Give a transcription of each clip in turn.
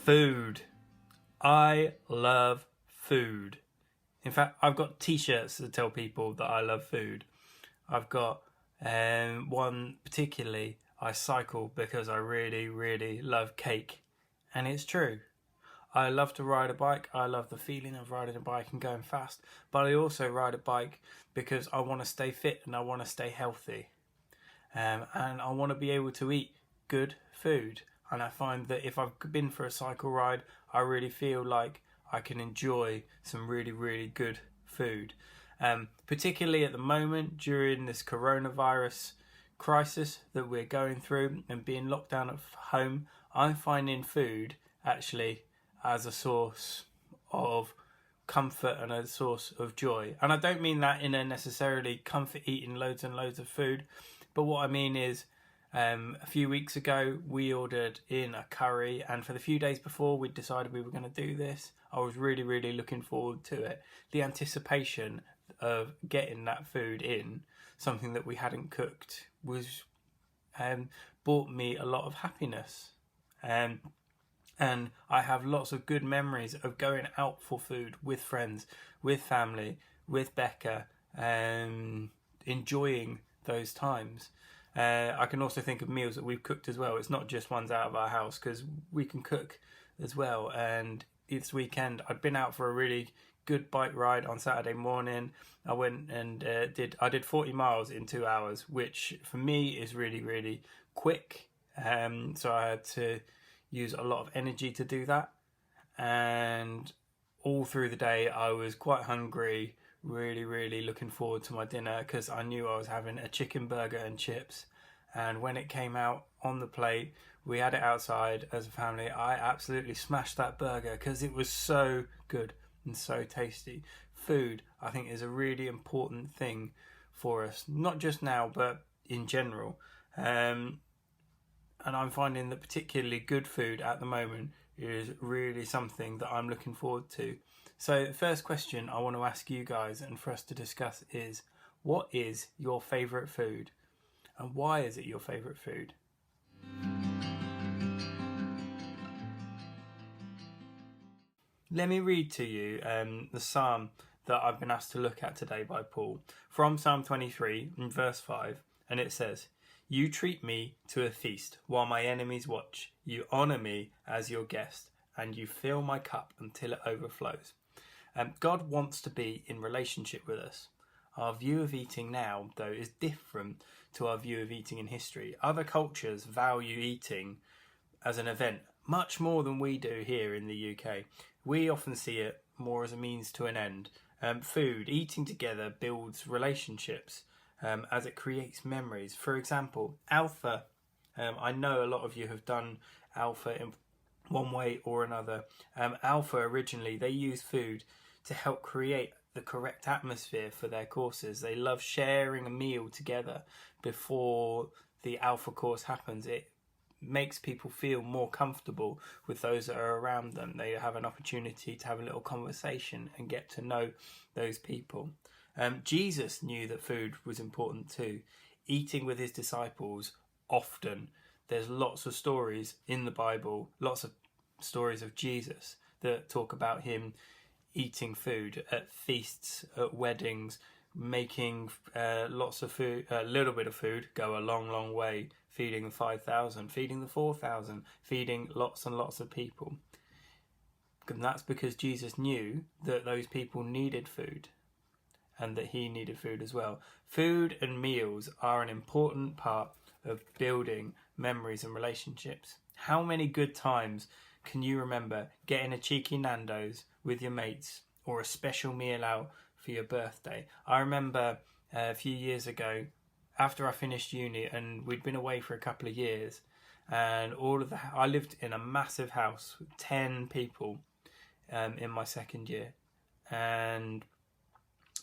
Food. I love food. In fact, I've got t-shirts to tell people that I love food. I've got one particularly, I cycle because I really, really love cake. And it's true. I love to ride a bike. I love the feeling of riding a bike and going fast. But I also ride a bike because I want to stay fit and I want to stay healthy. And I want to be able to eat good food. And I find that if I've been for a cycle ride, I really feel like I can enjoy some really, really good food. Particularly at the moment during this coronavirus crisis that we're going through and being locked down at home, I'm finding food actually as a source of comfort and a source of joy. And I don't mean that in a necessarily comfort eating loads and loads of food, but what I mean is a few weeks ago we ordered in a curry, and for the few days before we decided we were going to do this, I was really, really looking forward to it. The anticipation of getting that food in, something that we hadn't cooked, was brought me a lot of happiness. And I have lots of good memories of going out for food with friends, with family, with Becca, enjoying those times. I can also think of meals that we've cooked as well. It's not just ones out of our house, because we can cook as well. And this weekend I'd been out for a really good bike ride on Saturday morning. I went and did 40 miles in 2 hours, which for me is really, really quick. So I had to use a lot of energy to do that. And all through the day I was quite hungry, really, really looking forward to my dinner, because I knew I was having a chicken burger and chips. And when it came out on the plate, we had it outside as a family. I absolutely smashed that burger because it was so good and so tasty. Food, I think, is a really important thing for us, not just now, but in general. And I'm finding that particularly good food at the moment is really something that I'm looking forward to. So the first question I want to ask you guys and for us to discuss is, what is your favourite food? And why is it your favourite food? Let me read to you the psalm that I've been asked to look at today by Paul, from Psalm 23 in verse 5, and it says, "You treat me to a feast while my enemies watch. You honour me as your guest, and you fill my cup until it overflows." God wants to be in relationship with us. Our view of eating now, though, is different to our view of eating in history. Other cultures value eating as an event much more than we do here in the UK. We often see it more as a means to an end. Food, eating together, builds relationships as it creates memories. For example, Alpha. I know a lot of you have done Alpha in one way or another. Alpha, originally, they used food to help create the correct atmosphere for their courses. They love sharing a meal together before the Alpha course happens. It makes people feel more comfortable with those that are around them. They have an opportunity to have a little conversation and get to know those people. Jesus knew that food was important too, eating with his disciples often. There's lots of stories in the Bible, lots of stories of Jesus that talk about him eating food at feasts, at weddings, making lots of food, a little bit of food go a long, long way, feeding the 5,000, feeding the 4,000, feeding lots and lots of people. And that's because Jesus knew that those people needed food and that he needed food as well. Food and meals are an important part of building memories and relationships. How many good times can you remember getting a cheeky Nando's with your mates, or a special meal out for your birthday? I remember a few years ago, after I finished uni and we'd been away for a couple of years, and I lived in a massive house with 10 people in my second year, and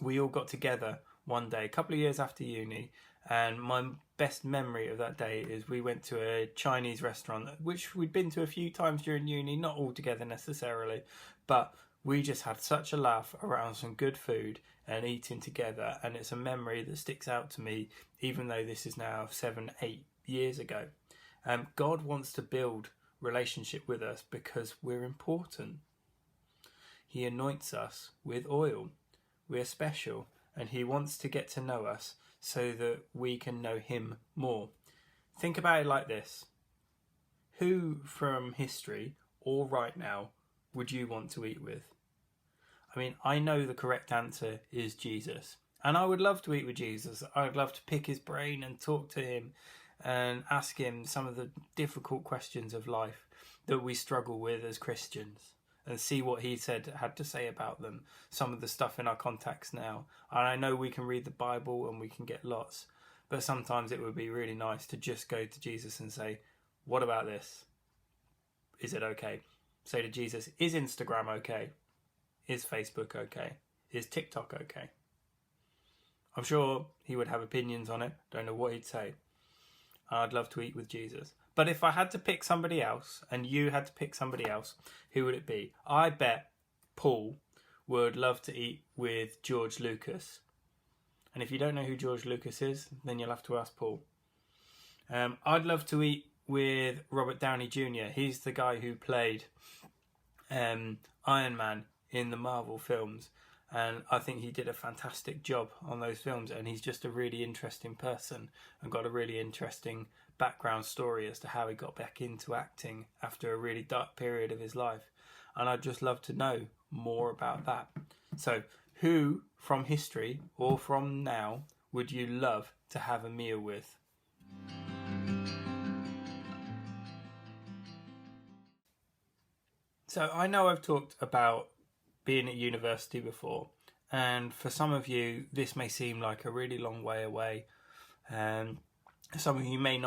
we all got together one day, a couple of years after uni, and my best memory of that day is we went to a Chinese restaurant, which we'd been to a few times during uni, not all together necessarily, but we just had such a laugh around some good food and eating together, and it's a memory that sticks out to me, even though this is now 7-8 years ago. God wants to build relationship with us because we're important. He anoints us with oil. We're special, and he wants to get to know us so that we can know him more. Think about it like this. Who from history or right now would you want to eat with? I mean, I know the correct answer is Jesus. And I would love to eat with Jesus. I'd love to pick his brain and talk to him and ask him some of the difficult questions of life that we struggle with as Christians, and see what he had to say about them, some of the stuff in our contacts now. And I know we can read the Bible and we can get lots, but sometimes it would be really nice to just go to Jesus and say, what about this? Is it okay? Say to Jesus, is Instagram okay? Is Facebook okay? Is TikTok okay? I'm sure he would have opinions on it. Don't know what he'd say. I'd love to eat with Jesus. But if I had to pick somebody else, and you had to pick somebody else, who would it be? I bet Paul would love to eat with George Lucas. And if you don't know who George Lucas is, then you'll have to ask Paul. I'd love to eat with Robert Downey Jr. He's the guy who played Iron Man in the Marvel films. And I think he did a fantastic job on those films. And he's just a really interesting person and got a really interesting background story as to how he got back into acting after a really dark period of his life. And I'd just love to know more about that. So who from history or from now would you love to have a meal with? So I know I've talked about being at university before, and for some of you this may seem like a really long way away. Some of you may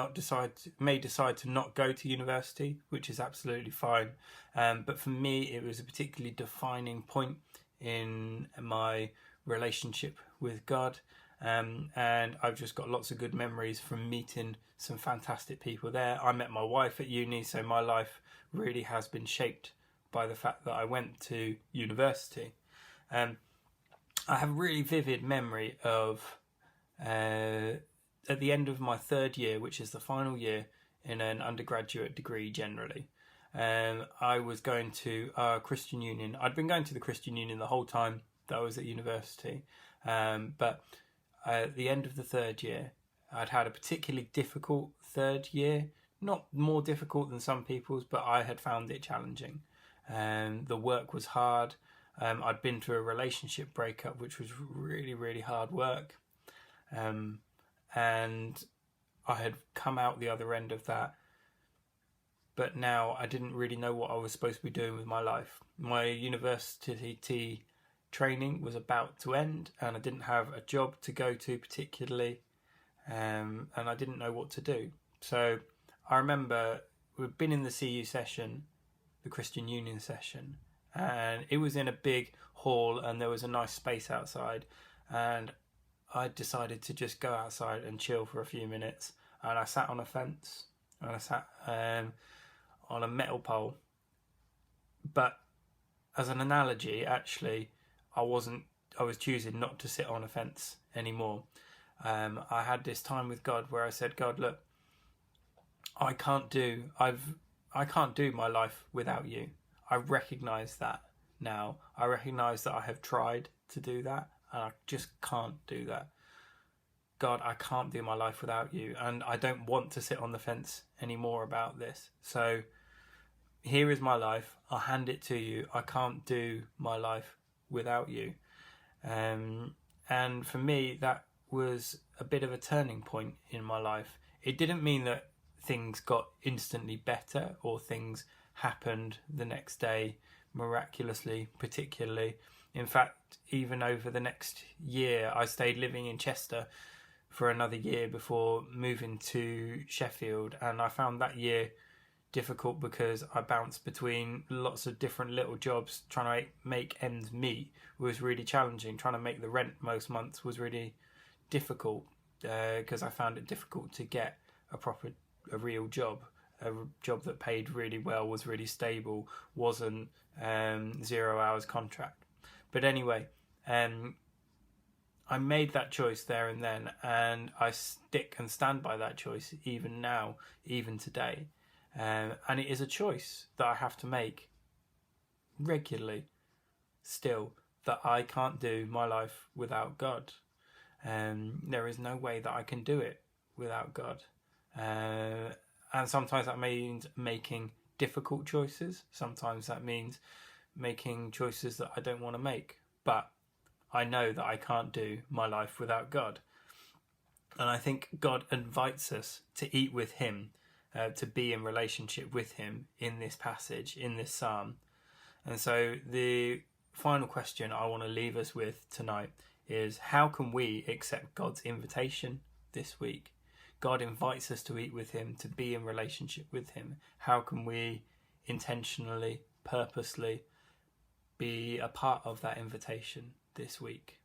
decide to not go to university, which is absolutely fine. But for me, it was a particularly defining point in my relationship with God. And I've just got lots of good memories from meeting some fantastic people there. I met my wife at uni, so my life really has been shaped by the fact that I went to university. I have a really vivid memory of at the end of my third year, which is the final year in an undergraduate degree generally. I was going to our Christian Union. I'd been going to the Christian Union the whole time that I was at university. But at the end of the third year, I'd had a particularly difficult third year. Not more difficult than some people's, but I had found it challenging. The work was hard. I'd been through a relationship breakup, which was really, really hard work. And I had come out the other end of that. But now I didn't really know what I was supposed to be doing with my life. My university training was about to end, and I didn't have a job to go to particularly, and I didn't know what to do. So I remember we'd been in the CU session, the Christian Union session, and it was in a big hall and there was a nice space outside, and I decided to just go outside and chill for a few minutes. And I sat on a fence, and I sat on a metal pole. But as an analogy, actually, I was choosing not to sit on a fence anymore. I had this time with God where I said, God, look, I can't do my life without you. I recognise that now. I recognise that I have tried to do that, and I just can't do that. God, I can't do my life without you, and I don't want to sit on the fence anymore about this. So here is my life. I'll hand it to you. I can't do my life without you. And for me, that was a bit of a turning point in my life. It didn't mean that things got instantly better or things happened the next day miraculously, particularly. In fact, even over the next year, I stayed living in Chester for another year before moving to Sheffield, and I found that year difficult because I bounced between lots of different little jobs. Trying to make ends meet was really challenging. Trying to make the rent most months was really difficult because I found it difficult to get a real job. A job that paid really well, was really stable, wasn't 0 hours contract. But anyway, I made that choice there and then, and I stick and stand by that choice even now, even today. And it is a choice that I have to make regularly still, that I can't do my life without God. There is no way that I can do it without God. And sometimes that means making difficult choices. Sometimes that means making choices that I don't want to make. But I know that I can't do my life without God. And I think God invites us to eat with him, to be in relationship with him in this passage, in this psalm. And so the final question I want to leave us with tonight is, how can we accept God's invitation this week? God invites us to eat with him, to be in relationship with him. How can we intentionally, purposely be a part of that invitation this week?